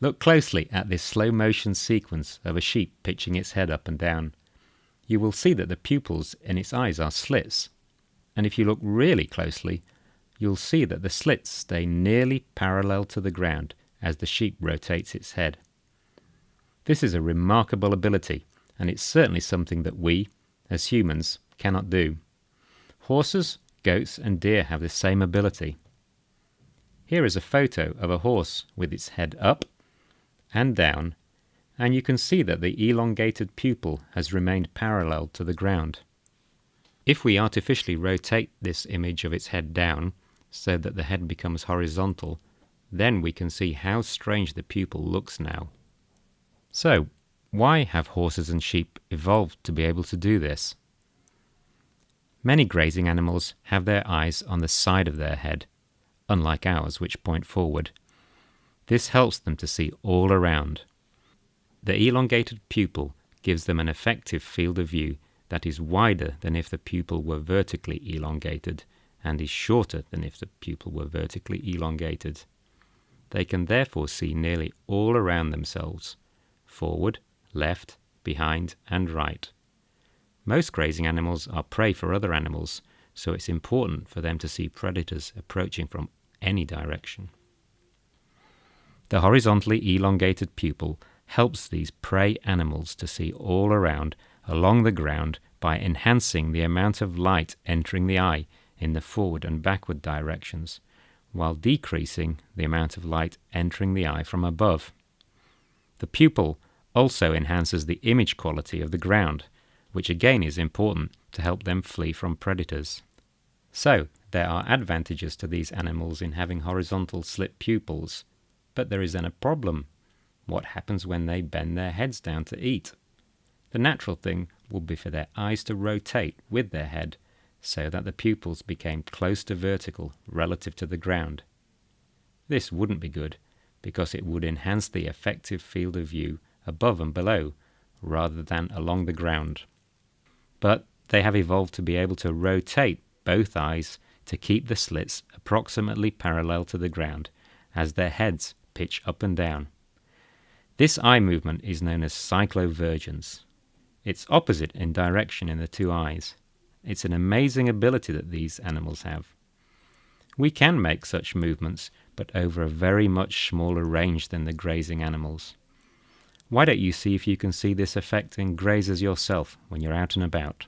Look closely at this slow motion sequence of a sheep pitching its head up and down. You will see that the pupils in its eyes are slits, and if you look really closely, you'll see that the slits stay nearly parallel to the ground as the sheep rotates its head. This is a remarkable ability, and it's certainly something that we, as humans, cannot do. Horses, goats, and deer have the same ability. Here is a photo of a horse with its head up and down, and you can see that the elongated pupil has remained parallel to the ground. If we artificially rotate this image of its head down so that the head becomes horizontal, then we can see how strange the pupil looks now. So, why have horses and sheep evolved to be able to do this? Many grazing animals have their eyes on the side of their head, unlike ours, which point forward. This helps them to see all around. The elongated pupil gives them an effective field of view that is wider than if the pupil were vertically elongated, and is shorter than if the pupil were vertically elongated. They can therefore see nearly all around themselves, forward, left, behind, and right. Most grazing animals are prey for other animals, so it's important for them to see predators approaching from any direction. The horizontally elongated pupil helps these prey animals to see all around along the ground by enhancing the amount of light entering the eye in the forward and backward directions, while decreasing the amount of light entering the eye from above. The pupil also enhances the image quality of the ground, which again is important to help them flee from predators. So, there are advantages to these animals in having horizontal slit pupils, but there is then a problem. What happens when they bend their heads down to eat? The natural thing would be for their eyes to rotate with their head so that the pupils became close to vertical relative to the ground. This wouldn't be good because it would enhance the effective field of view above and below rather than along the ground. But they have evolved to be able to rotate both eyes to keep the slits approximately parallel to the ground as their heads pitch up and down. This eye movement is known as cyclovergence. It's opposite in direction in the two eyes. It's an amazing ability that these animals have. We can make such movements, but over a very much smaller range than the grazing animals. Why don't you see if you can see this effect in grazers yourself when you're out and about?